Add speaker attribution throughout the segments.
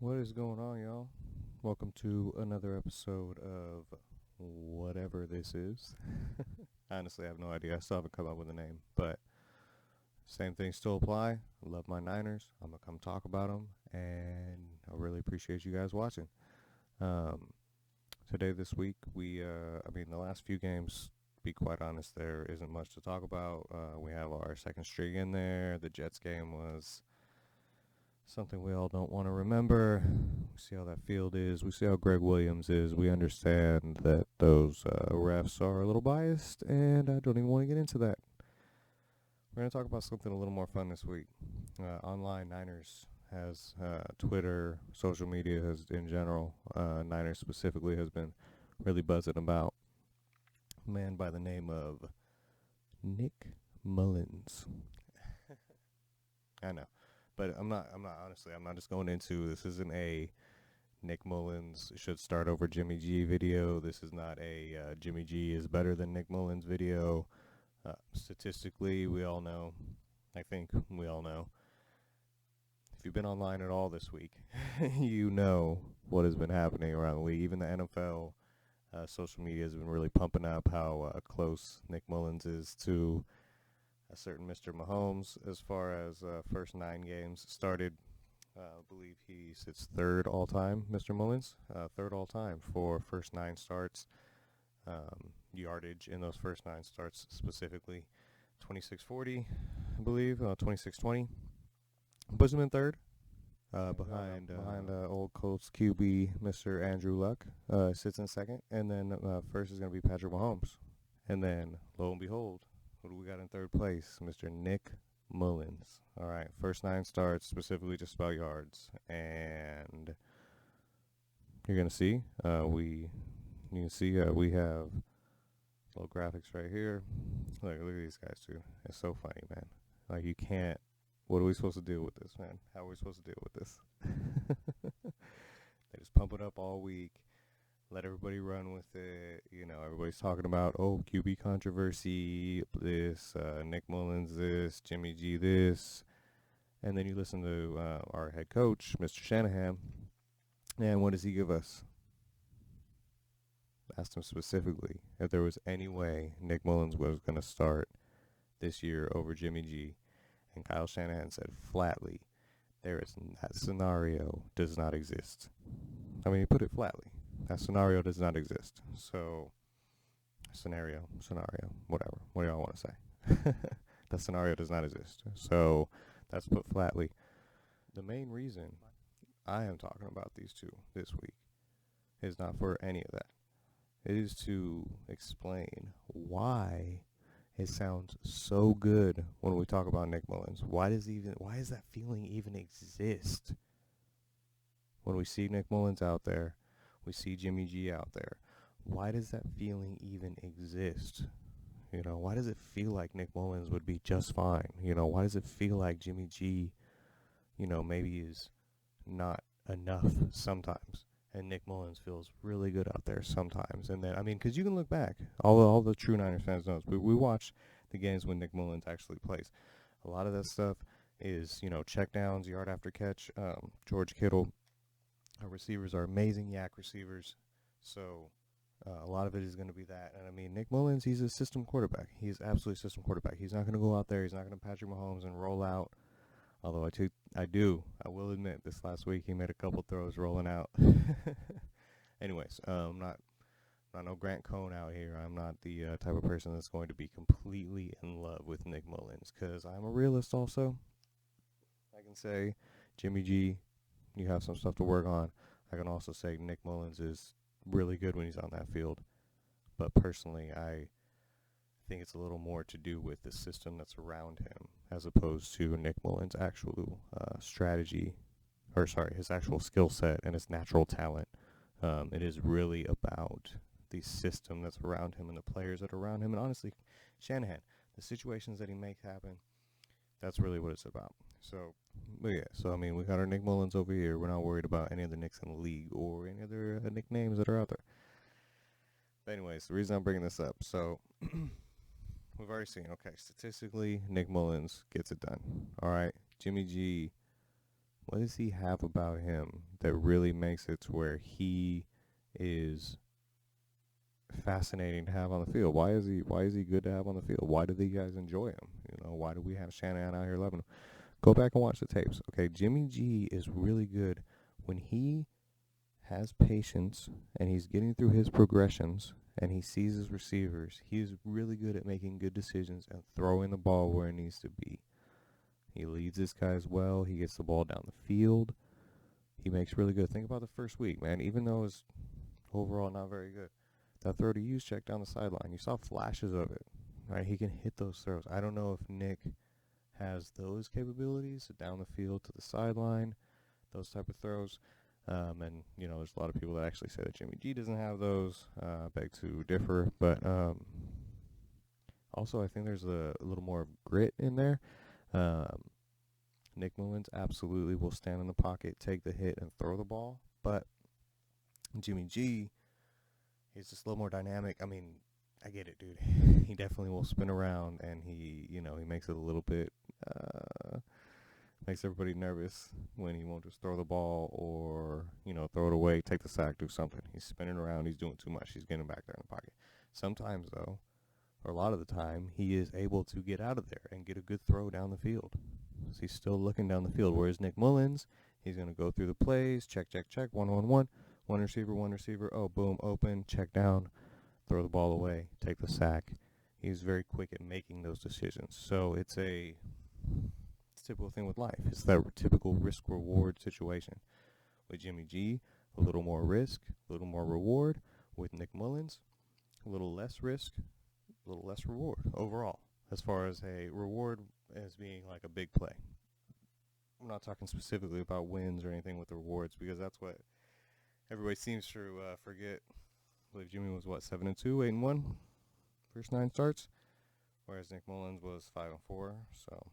Speaker 1: What is going on, y'all? Welcome to another episode of whatever this is. Honestly, I have no idea. I still haven't come up with a name, but same things still apply. I love my Niners. I'm gonna come talk about them, and I really appreciate you guys watching. Um, Today, this week, the last few games. To be quite honest, there isn't much to talk about. We have our second streak in there. The Jets game was something we all don't want to remember. We see how that field is. We see how Greg Williams is. We understand that those refs are a little biased, and I don't even want to get into that. We're going to talk about something a little more fun this week. Online Niners has Twitter, social media has in general, Niners specifically has been really buzzing about a man by the name of Nick Mullens. I know. But I'm not honestly, I'm not just going into this isn't a Nick Mullens should start over Jimmy G video. This is not a Jimmy G is better than Nick Mullens video. Statistically, we all know, I think we all know, if you've been online at all this week, you know what has been happening around the league. Even the NFL social media has been really pumping up how close Nick Mullens is to a certain Mr. Mahomes as far as first 9 games started. I believe he sits third all time, Mr. Mullens, third all time for first 9 starts. Yardage in those first 9 starts specifically, 2640, I believe, 2620. Puts him in third, behind old Colts QB Mr. Andrew Luck. Sits in second, and then first is going to be Patrick Mahomes, and then lo and behold, what do we got in third place? Mr. Nick Mullens. All right, first 9 starts, specifically just about yards, and you're gonna see we have little graphics right here. Look at these guys too. It's so funny, man. Like you can't. What are we supposed to do with this, man? How are we supposed to deal with this? They just pump it up all week. Let everybody run with it. You know, everybody's talking about, QB controversy, this, Nick Mullens this, Jimmy G this. And then you listen to our head coach, Mr. Shanahan, and what does he give us? Asked him specifically if there was any way Nick Mullens was going to start this year over Jimmy G. And Kyle Shanahan said flatly, that scenario does not exist. I mean, he put it flatly. That scenario does not exist. So, scenario, whatever. What do y'all want to say? That scenario does not exist. So, that's put flatly. The main reason I am talking about these two this week is not for any of that. It is to explain why it sounds so good when we talk about Nick Mullens. Why does that feeling even exist? When we see Nick Mullens out there, we see Jimmy G out there. Why does that feeling even exist? You know, why does it feel like Nick Mullens would be just fine? You know, why does it feel like Jimmy G, maybe is not enough sometimes? And Nick Mullens feels really good out there sometimes. And then, because you can look back. All the true Niners fans know. We watch the games when Nick Mullens actually plays. A lot of that stuff is, check downs, yard after catch. George Kittle. Our receivers are amazing yak receivers. So a lot of it is going to be that. And, Nick Mullens, he's a system quarterback. He's absolutely a system quarterback. He's not going to go out there. He's not going to Patrick Mahomes and roll out. Although I will admit, this last week he made a couple throws rolling out. Anyways, I'm not no Grant Cohn out here. I'm not the type of person that's going to be completely in love with Nick Mullens, because I'm a realist also. I can say, Jimmy G, you have some stuff to work on. I can also say Nick Mullens is really good when he's on that field. But personally, I think it's a little more to do with the system that's around him as opposed to Nick Mullens' actual his actual skill set and his natural talent. It is really about the system that's around him and the players that are around him. And honestly, Shanahan, the situations that he makes happen, that's really what it's about. So we got our Nick Mullens over here. We're not worried about any of the Knicks in the league or any other nicknames that are out there. But anyways, the reason I'm bringing this up, so we've already seen, statistically, Nick Mullens gets it done. All right, Jimmy G What does he have about him that really makes it to where he is fascinating to have on the field? Why is he good to have on the field? Why do these guys enjoy him? Why do we have Shanahan out here loving him? Go back and watch the tapes. Okay, Jimmy G is really good when he has patience and he's getting through his progressions and he sees his receivers. He's really good at making good decisions and throwing the ball where it needs to be. He leads his guys well. He gets the ball down the field. He makes really good. Think about the first week, man. Even though it's overall not very good, that throw to Juszczyk down the sideline, you saw flashes of it. Right, he can hit those throws. I don't know if Nick has those capabilities down the field to the sideline, those type of throws. And there's a lot of people that actually say that Jimmy G doesn't have those. Beg to differ, but also I think there's a little more grit in there. Nick Mullens absolutely will stand in the pocket, take the hit, and throw the ball. But Jimmy G is just a little more dynamic. I mean, I get it, dude. He definitely will spin around, and he makes it a little bit, makes everybody nervous when he won't just throw the ball or, throw it away, take the sack, do something. He's spinning around. He's doing too much. He's getting back there in the pocket. Sometimes, though, or a lot of the time, he is able to get out of there and get a good throw down the field. So he's still looking down the field. Whereas Nick Mullens, he's going to go through the plays, check, 1-1-1, one receiver, oh, boom, open, check down, throw the ball away, take the sack. He's very quick at making those decisions. So it's a typical thing with life. It's that typical risk-reward situation. With Jimmy G, a little more risk, a little more reward. With Nick Mullens, a little less risk, a little less reward overall. As far as a reward as being like a big play. I'm not talking specifically about wins or anything with the rewards because that's what everybody seems to forget. I believe Jimmy was 7-2, 8-1, first 9 starts, whereas Nick Mullens was 5-4. So,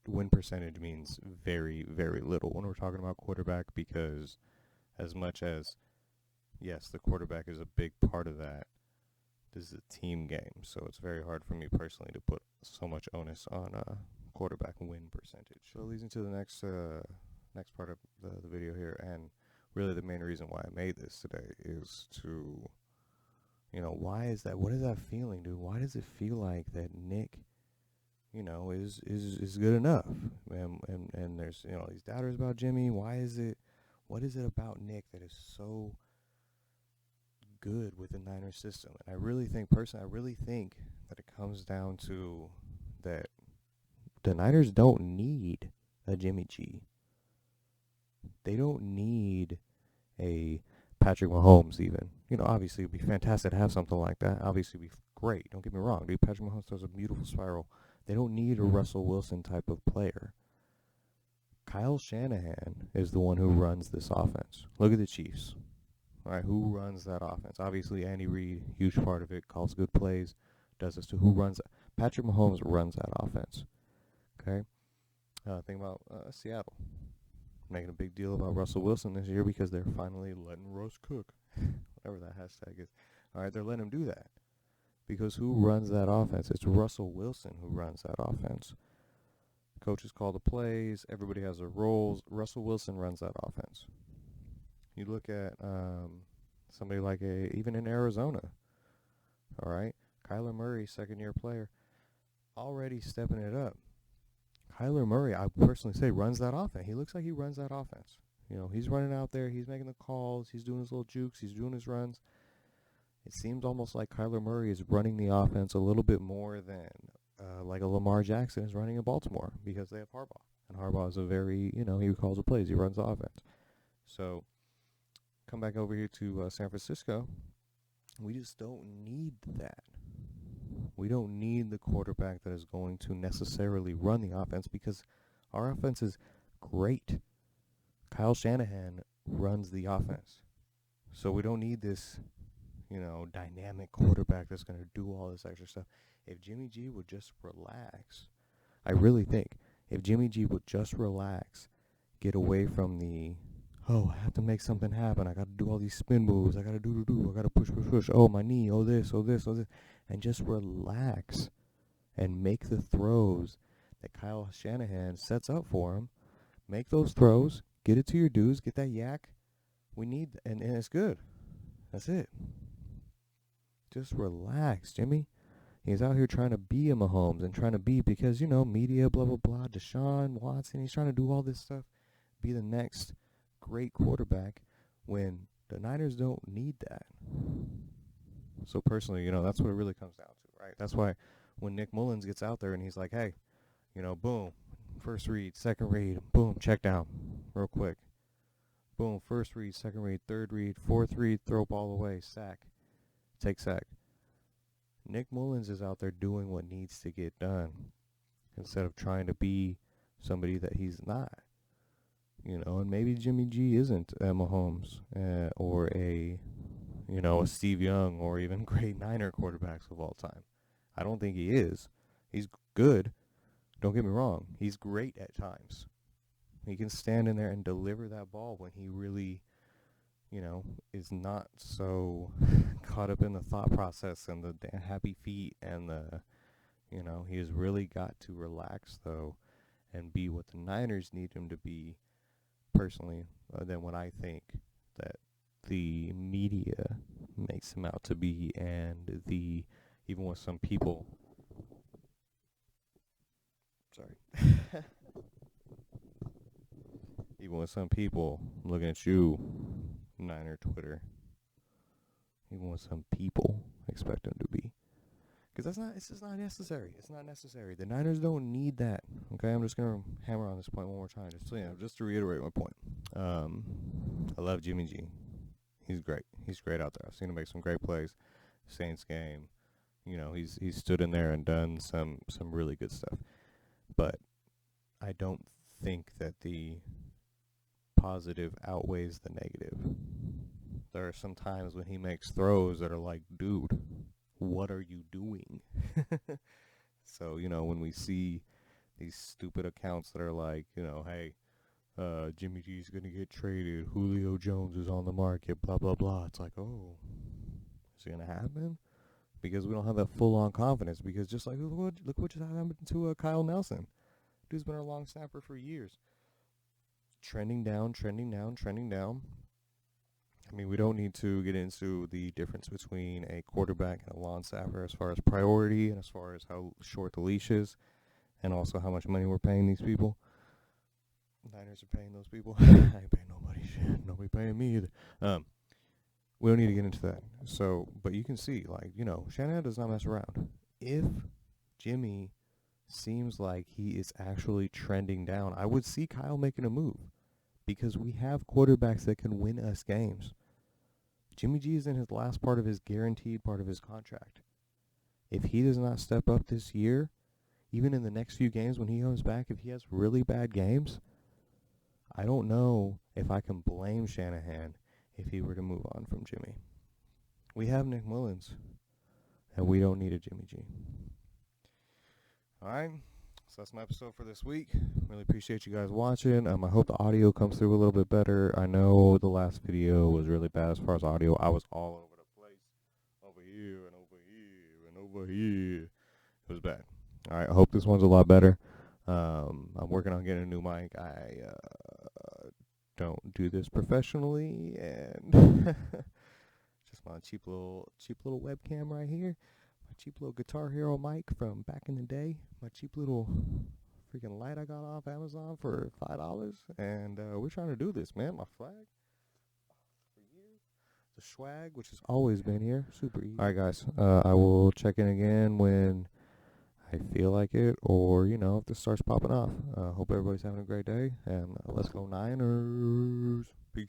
Speaker 1: win percentage means very, very little when we're talking about quarterback because, as much as yes, the quarterback is a big part of that, this is a team game, so it's very hard for me personally to put so much onus on quarterback win percentage. So it leads into the next part of the video here, and really the main reason why I made this today is to, why is that? What is that feeling, dude? Why does it feel like that Nick, is good enough? And there's these doubters about Jimmy. What is it about Nick that is so good with the Niners system? And I really think that it comes down to that the Niners don't need a Jimmy G. They don't need a Patrick Mahomes even. Obviously it'd be fantastic to have something like that. Obviously it'd be great. Don't get me wrong, dude. Patrick Mahomes does a beautiful spiral. They don't need a Russell Wilson type of player. Kyle Shanahan is the one who runs this offense. Look at the Chiefs. All right, who runs that offense? Obviously, Andy Reid, huge part of it, calls good plays, does this too. Who runs it? Patrick Mahomes runs that offense. Okay? Think about Seattle. Making a big deal about Russell Wilson this year because they're finally letting Russ cook. Whatever that hashtag is. All right, they're letting him do that. Because who runs that offense? It's Russell Wilson who runs that offense. Coaches call the plays. Everybody has their roles. Russell Wilson runs that offense. You look at somebody like even in Arizona, all right, Kyler Murray, second-year player, already stepping it up. Kyler Murray, I personally say, runs that offense. He looks like he runs that offense. He's running out there. He's making the calls. He's doing his little jukes. He's doing his runs. It seems almost like Kyler Murray is running the offense a little bit more than like a Lamar Jackson is running in Baltimore because they have Harbaugh. And Harbaugh is a very, he calls the plays. He runs the offense. So come back over here to San Francisco. We just don't need that. We don't need the quarterback that is going to necessarily run the offense because our offense is great. Kyle Shanahan runs the offense. So we don't need this, dynamic quarterback that's going to do all this extra stuff. If Jimmy G would just relax, I really think if Jimmy G would just relax, get away from the, I have to make something happen. I got to do all these spin moves. I got to do. I got to push. Oh, my knee. Oh, this. And just relax and make the throws that Kyle Shanahan sets up for him. Make those throws, get it to your dudes, get that yak. We need, and it's good. That's it. Just relax, Jimmy. He's out here trying to be a Mahomes and trying to be, because, media, blah, blah, blah, Deshaun Watson, he's trying to do all this stuff, be the next great quarterback when the Niners don't need that. So personally, that's what it really comes down to, right? That's why when Nick Mullens gets out there and he's like, hey, boom, first read, second read, boom, check down real quick. Boom, first read, second read, third read, fourth read, throw ball away, sack, take sack. Nick Mullens is out there doing what needs to get done instead of trying to be somebody that he's not. And maybe Jimmy G isn't a Mahomes or a Steve Young or even great Niner quarterbacks of all time. I don't think he is. He's good. Don't get me wrong. He's great at times. He can stand in there and deliver that ball when he really, is not so caught up in the thought process and the happy feet and the, he has really got to relax, though, and be what the Niners need him to be, personally, than what I think that the media makes him out to be, and even with some people, even with some people looking at you, Niner Twitter, even with some people expect him to be, because it's just not necessary. It's not necessary. The Niners don't need that. Okay, I'm just gonna hammer on this point one more time, just to reiterate my point. I love Jimmy G. He's great. He's great out there. I've seen him make some great plays. Saints game, he's stood in there and done some really good stuff. But I don't think that the positive outweighs the negative. There are some times when he makes throws that are like, dude, what are you doing? So, when we see these stupid accounts that are like, hey, Jimmy G's going to get traded, Julio Jones is on the market, blah, blah, blah. It's like, oh, is it going to happen? Because we don't have that full-on confidence. Because just like, look what just happened to Kyle Nelson. Dude's been our long snapper for years. Trending down. I mean, we don't need to get into the difference between a quarterback and a long snapper as far as priority and as far as how short the leash is, and also how much money we're paying these people. Niners are paying those people. I ain't paying nobody shit. Nobody paying me either. We don't need to get into that. So, but you can see, Shanahan does not mess around. If Jimmy seems like he is actually trending down, I would see Kyle making a move, because we have quarterbacks that can win us games. Jimmy G is in his last part of his guaranteed part of his contract. If he does not step up this year, even in the next few games when he comes back, if he has really bad games, I don't know if I can blame Shanahan if he were to move on from Jimmy. We have Nick Mullens, and we don't need a Jimmy G. All right, so that's my episode for this week. Really appreciate you guys watching. I hope the audio comes through a little bit better. I know the last video was really bad as far as audio. I was all over the place, over here and over here and over here. It was bad. All right, I hope this one's a lot better. I'm working on getting a new mic. I don't do this professionally, and just my cheap little webcam right here. My cheap little Guitar Hero mic from back in the day. My cheap little freaking light I got off Amazon for $5, and we're trying to do this, man. My flag for years. The swag, which has always been here, super easy. All right, guys. I will check in again when I feel like it, or if this starts popping off. Hope everybody's having a great day, and let's go Niners. Peace.